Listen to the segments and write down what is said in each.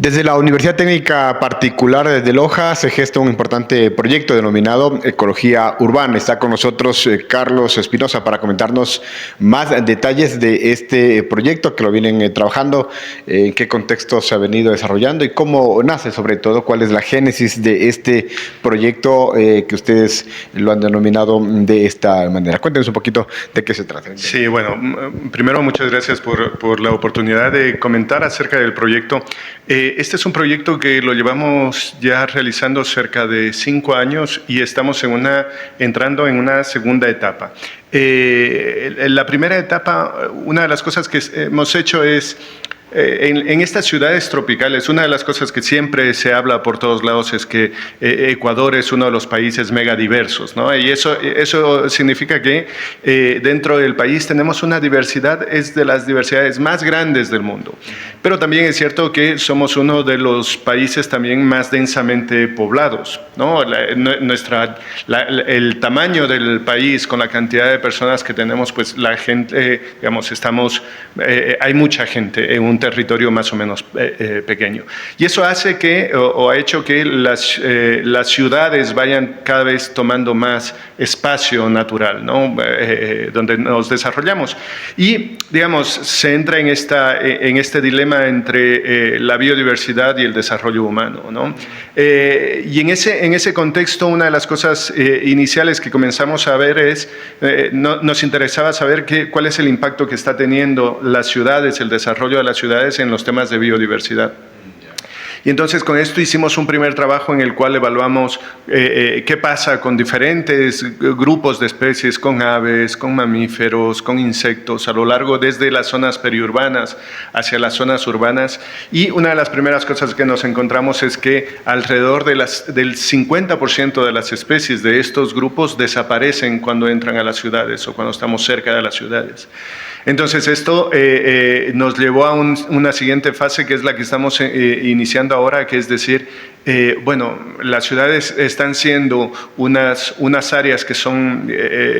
Desde la Universidad Técnica Particular de Loja se gesta un importante proyecto denominado Ecología Urbana. Está con nosotros Carlos Espinosa para comentarnos más detalles de este proyecto que lo vienen trabajando, en qué contexto se ha venido desarrollando y cómo nace, sobre todo, cuál es la génesis de este proyecto que ustedes lo han denominado de esta manera. Cuéntenos un poquito de qué se trata. Sí, bueno, primero muchas gracias por la oportunidad de comentar acerca del proyecto. Este es un proyecto que lo llevamos ya realizando cerca de 5 años y estamos entrando en una segunda etapa. En la primera etapa, una de las cosas que hemos hecho es en estas ciudades tropicales, una de las cosas que siempre se habla por todos lados es que Ecuador es uno de los países megadiversos, ¿no? Y eso significa que dentro del país tenemos una diversidad, es de las diversidades más grandes del mundo. Pero también es cierto que somos uno de los países también más densamente poblados, ¿no? El tamaño del país con la cantidad de personas que tenemos, pues la gente, digamos, hay mucha gente en un territorio más o menos pequeño. Y eso hace que, o ha hecho que las ciudades vayan cada vez tomando más espacio natural, ¿no? Donde nos desarrollamos. Y, digamos, se entra en este dilema entre la biodiversidad y el desarrollo humano, ¿no? Y en ese contexto, una de las cosas iniciales que comenzamos a ver es, nos interesaba saber cuál es el impacto que está teniendo las ciudades, el desarrollo de las ciudades en los temas de biodiversidad. Y entonces con esto hicimos un primer trabajo en el cual evaluamos qué pasa con diferentes grupos de especies, con aves, con mamíferos, con insectos, a lo largo desde las zonas periurbanas hacia las zonas urbanas. Y una de las primeras cosas que nos encontramos es que alrededor del 50% de las especies de estos grupos desaparecen cuando entran a las ciudades o cuando estamos cerca de las ciudades. Entonces esto nos llevó a una siguiente fase que es la que estamos iniciando ahora, que es decir, bueno, las ciudades están siendo unas áreas que son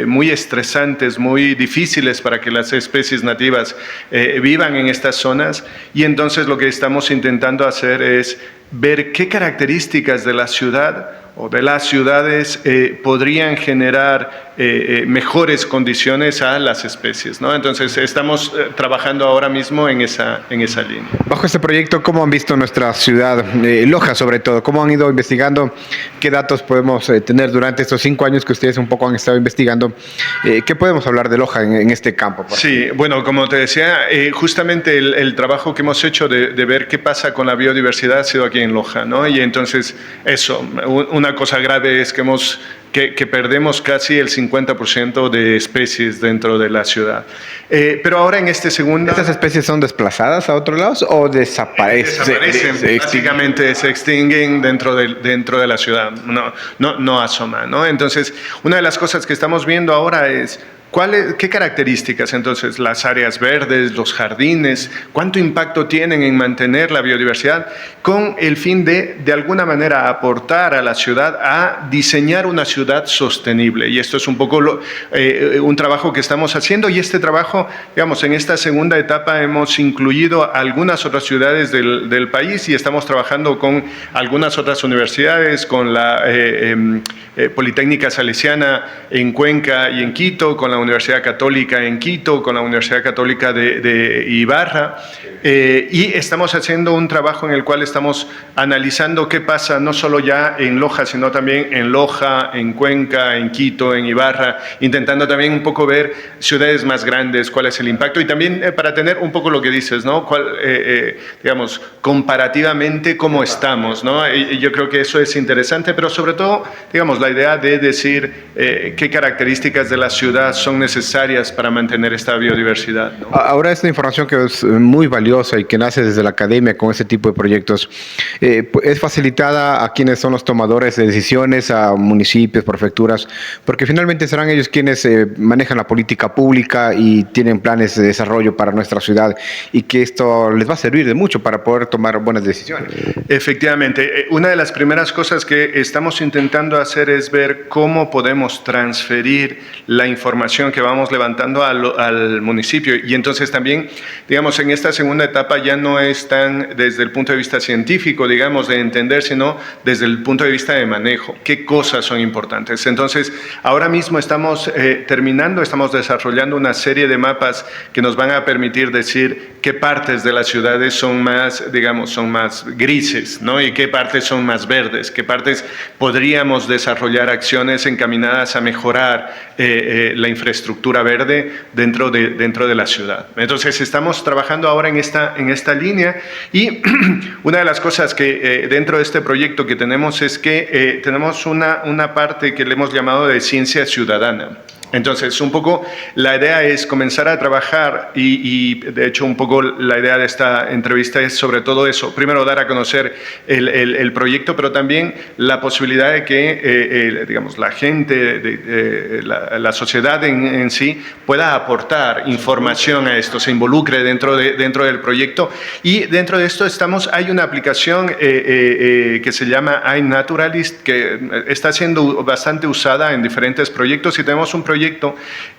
muy estresantes, muy difíciles para que las especies nativas vivan en estas zonas, y entonces lo que estamos intentando hacer es ver qué características de la ciudad o de las ciudades podrían generar mejores condiciones a las especies, ¿no? Entonces estamos trabajando ahora mismo en esa línea. Bajo este proyecto, ¿cómo han visto nuestra ciudad, Loja sobre todo? ¿Cómo han ido investigando? ¿Qué datos podemos tener durante estos 5 años que ustedes un poco han estado investigando? ¿Qué podemos hablar de Loja en este campo? Sí, bueno, como te decía, justamente el trabajo que hemos hecho de ver qué pasa con la biodiversidad ha sido aquí en Loja, ¿no? Y entonces eso, una cosa grave es que perdemos casi el 50% de especies dentro de la ciudad. Pero ahora en este segundo... ¿Estas especies son desplazadas a otros lados o desaparecen? Desaparecen, básicamente se extinguen dentro de la ciudad, no asoman, ¿no? Entonces, una de las cosas que estamos viendo ahora es... ¿Qué características entonces las áreas verdes, los jardines, cuánto impacto tienen en mantener la biodiversidad con el fin de alguna manera aportar a la ciudad a diseñar una ciudad sostenible? Y esto es un poco un trabajo que estamos haciendo, y este trabajo, digamos, en esta segunda etapa hemos incluido algunas otras ciudades del país y estamos trabajando con algunas otras universidades, con la Politécnica Salesiana en Cuenca y en Quito, con la Universidad Católica en Quito, con la Universidad Católica de Ibarra, y estamos haciendo un trabajo en el cual estamos analizando qué pasa no solo ya en Loja, sino también en Loja, en Cuenca, en Quito, en Ibarra, intentando también un poco ver ciudades más grandes, cuál es el impacto, y también para tener un poco lo que dices, ¿no? Digamos, comparativamente cómo estamos, ¿no? Y yo creo que eso es interesante, pero sobre todo, digamos, la idea de decir qué características de la ciudad son necesarias para mantener esta biodiversidad, ¿no? Ahora, esta información que es muy valiosa y que nace desde la academia con este tipo de proyectos, es facilitada a quienes son los tomadores de decisiones, a municipios, prefecturas, porque finalmente serán ellos quienes manejan la política pública y tienen planes de desarrollo para nuestra ciudad, y que esto les va a servir de mucho para poder tomar buenas decisiones. Efectivamente, una de las primeras cosas que estamos intentando hacer es ver cómo podemos transferir la información información que vamos levantando al municipio. Y entonces también, digamos, en esta segunda etapa ya no es tan desde el punto de vista científico, digamos, de entender, sino desde el punto de vista de manejo. ¿Qué cosas son importantes? Entonces, ahora mismo estamos estamos desarrollando una serie de mapas que nos van a permitir decir qué partes de las ciudades son más, digamos, son más grises, ¿no? Y qué partes son más verdes, qué partes podríamos desarrollar acciones encaminadas a mejorar la infraestructura verde dentro de la ciudad. Entonces, estamos trabajando ahora en esta línea y una de las cosas que dentro de este proyecto que tenemos es que tenemos una parte que le hemos llamado de ciencia ciudadana. Entonces, un poco la idea es comenzar a trabajar y de hecho un poco la idea de esta entrevista es sobre todo eso. Primero, dar a conocer el proyecto, pero también la posibilidad de que, digamos, la gente, la sociedad en sí pueda aportar información a esto, se involucre dentro del proyecto. Y dentro de esto hay una aplicación que se llama iNaturalist, que está siendo bastante usada en diferentes proyectos y tenemos un proyecto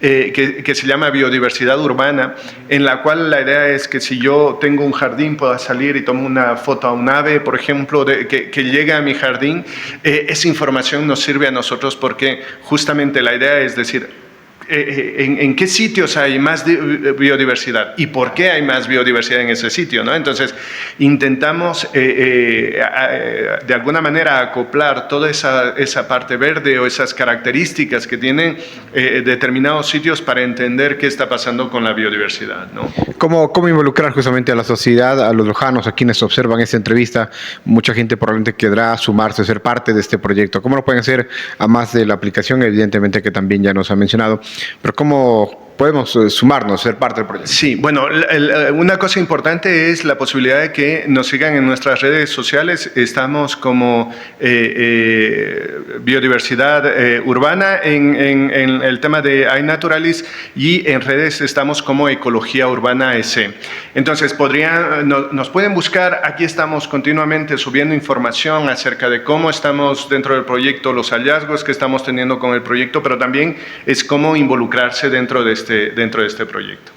que se llama Biodiversidad Urbana, en la cual la idea es que si yo tengo un jardín pueda salir y tomo una foto a un ave, por ejemplo, que llega a mi jardín. Esa información nos sirve a nosotros porque justamente la idea es decir, en qué sitios hay más biodiversidad y por qué hay más biodiversidad en ese sitio, ¿no? Entonces, intentamos de alguna manera acoplar toda esa parte verde o esas características que tienen determinados sitios para entender qué está pasando con la biodiversidad, ¿no? ¿Cómo involucrar justamente a la sociedad, a los lojanos, a quienes observan esta entrevista? Mucha gente probablemente querrá sumarse, ser parte de este proyecto. ¿Cómo lo pueden hacer, a más de la aplicación, evidentemente, que también ya nos ha mencionado? Pero ¿cómo podemos sumarnos, ser parte del proyecto? Sí, bueno, una cosa importante es la posibilidad de que nos sigan en nuestras redes sociales. Estamos como Biodiversidad Urbana en el tema de iNaturalist y en redes estamos como Ecología Urbana EC. Entonces, nos pueden buscar. Aquí estamos continuamente subiendo información acerca de cómo estamos dentro del proyecto, los hallazgos que estamos teniendo con el proyecto, pero también es cómo involucrarse dentro de este proyecto.